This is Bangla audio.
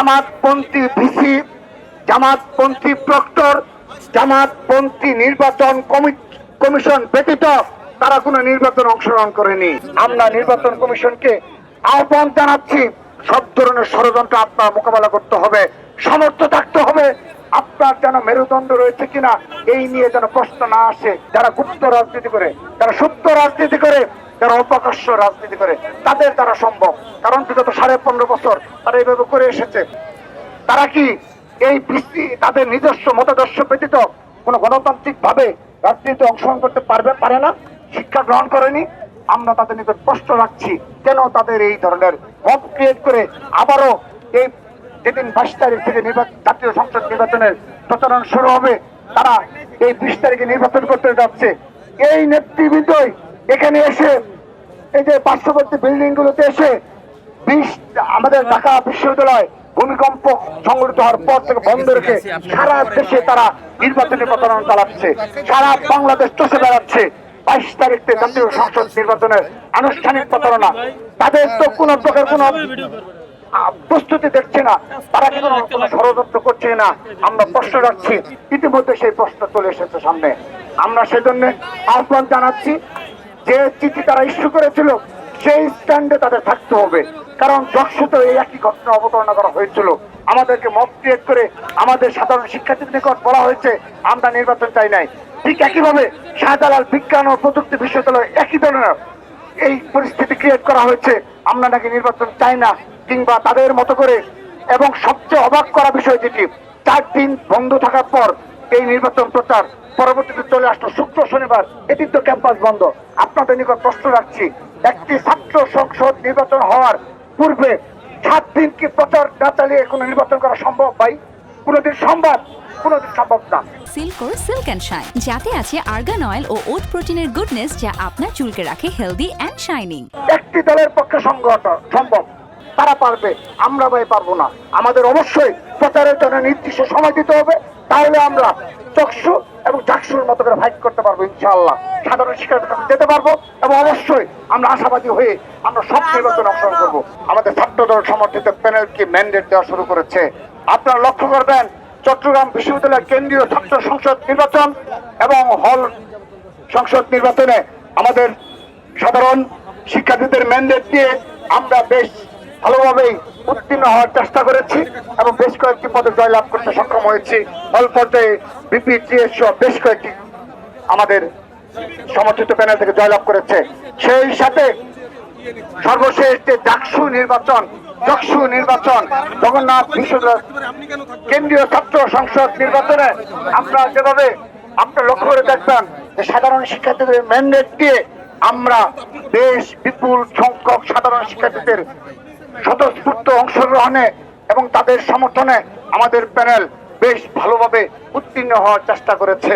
জামাতপন্থী ভিসি, জামাতপন্থী প্রক্টর, জামাতপন্থী নির্বাচন কমিশন ব্যতীত তারা কোনো নির্বাচনে অংশগ্রহণ করেনি। আমরা নির্বাচন কমিশনকে আহ্বান জানাচ্ছি, সব ধরনের ষড়যন্ত্র আপনার মোকাবেলা করতে হবে, সমর্থ থাকতে হবে। আপনার যেন মেরুদণ্ড রয়েছে কিনা এই নিয়ে যেন প্রশ্ন না আসে। যারা গুপ্ত রাজনীতি করে, যারা সত্য রাজনীতি করে, যারা অপ্রকাশ্য রাজনীতি করে, তাদের দ্বারা সম্ভব। কারণ বিগত 15.5 বছর তারা এইভাবে করে এসেছে। তারা কি এই বৃষ্টি তাদের নিজস্ব মতাদর্শ ব্যতীত কোনো গণতান্ত্রিক ভাবে রাজনীতিতে অংশগ্রহণ করতে পারে না? শিক্ষা গ্রহণ করেনি? আমরা তাদের নিকট প্রশ্ন রাখছি, কেন তাদের এই ধরনের মব ক্রিয়েট করে আবারও এই যেদিন 22 তারিখ থেকে জাতীয় সংসদ নির্বাচনের প্রচারণ শুরু হবে, তারা এই 20 তারিখে নির্বাচন করতে যাচ্ছে। এই নেতৃবৃন্দই এখানে এসে এই যে পার্শ্ববর্তী বিল্ডিং গুলোতে এসে আমাদের ঢাকা বিশ্ববিদ্যালয় ভূমিকম্প সংঘটিত হওয়ার পর থেকে বন্ধ রেখে সারা দেশে তারা নির্বাচনী প্রচারণা চালাচ্ছে, সারা বাংলাদেশ চষে বেড়াচ্ছে। 22 তারিখে জাতীয় সংসদ নির্বাচনের আনুষ্ঠানিক প্রচারণা, তাদের তো কোন প্রকার কোন প্রস্তুতি দেখছে না, তারা কি কোনো ষড়যন্ত্র করছে না? আমরা প্রশ্ন রাখছি, ইতিমধ্যে সেই প্রশ্ন চলে এসেছে সামনে। আমরা সেজন্য আহ্বান জানাচ্ছি, যে চিঠি তারা ইস্যু করেছিল সেই স্ট্যান্ডে তাদের থাকতে হবে। কারণ যশোতে এই একই ঘটনা অবতারণা করা হয়েছিল, আমাদেরকে মব ক্রিয়েট করে আমাদের সাধারণ শিক্ষার্থীদের নিকট বলা হয়েছে আমরা নির্বাচন চাই নাই। ঠিক একইভাবে শাহজালাল বিজ্ঞান ও প্রযুক্তি বিশ্ববিদ্যালয় একই ধরনের এই পরিস্থিতি ক্রিয়েট করা হয়েছে, আমরা নাকি নির্বাচন চাই না, কিংবা তাদের মতো করে। এবং সবচেয়ে অবাক করা বিষয় যেটি, 4 দিন বন্ধ থাকার পর এই নির্বাচন প্রচার পরবর্তীতে চলে আসলো শুক্র শনিবার, এদিন তো ক্যাম্পাস বন্ধ। আপনাদের নিকট প্রশ্ন রাখছি, একটি ছাত্র সংসদ নির্বাচন হওয়ার পূর্বে 7 দিন কি প্রচার না চালিয়ে কোনো নির্বাচন করা সম্ভব? ভাই, কোনোদিন সম্ভব? কোনোদিন সম্ভব না। সিল্কোর সিল্ক অ্যান্ড শাইন, যাতে আছে আর্গান অয়েল ও ওট প্রোটিনের গুডনেস, যা আপনার চুলকে রাখে হেলদি অ্যান্ড শাইনিং। একটি দলের পক্ষে সম্ভব, তারা পারবে, আমরা ভাই পারবো না। আমাদের অবশ্যই প্রচারের জন্য নির্দিষ্ট সময় দিতে হবে, তাহলে আমরা চকসু এবং জাকসুর মতো করে ফাইট করতে পারবো ইনশাআল্লাহ। সাধারণ শিক্ষার্থীর কাছে যেতে পারবো এবং অবশ্যই আমরা আশাবাদী হয়ে আমরা সব নির্বাচনে অংশগ্রহণ করবো। আমাদের ছাত্রদল সমর্থিত প্যানেলকে ম্যান্ডেট দেওয়া শুরু করেছে। আপনারা লক্ষ্য করবেন, চট্টগ্রাম বিশ্ববিদ্যালয়ের কেন্দ্রীয় ছাত্র সংসদ নির্বাচন এবং হল সংসদ নির্বাচনে আমাদের সাধারণ শিক্ষার্থীদের ম্যান্ডেট দিয়ে আমরা বেশ ভালোভাবেই উত্তীর্ণ হওয়ার চেষ্টা করেছি এবং বেশ কয়েকটি পদে জয়লাভ করতে সক্ষম হয়েছি। হল পর্যায়ে বিপিটিএস সহ বেশ কয়েকটি আমাদের সমর্থিত প্যানেল থেকে জয়লাভ করেছে। সেই সাথে সর্বশেষ যে ডাকসু নির্বাচন, জগন্নাথ বিশ্ববিদ্যালয় কেন্দ্রীয় ছাত্র সংসদ নির্বাচনে আমরা যেভাবে আপনারা লক্ষ্য করে দেখবেন যে সাধারণ শিক্ষার্থীদের ম্যান্ডেট দিয়ে আমরা বেশ বিপুল সংখ্যক সাধারণ শিক্ষার্থীদের স্বতঃস্ফূর্ত অংশগ্রহণে এবং তাদের সমর্থনে আমাদের প্যানেল বেশ ভালোভাবে উত্তীর্ণ হওয়ার চেষ্টা করেছে।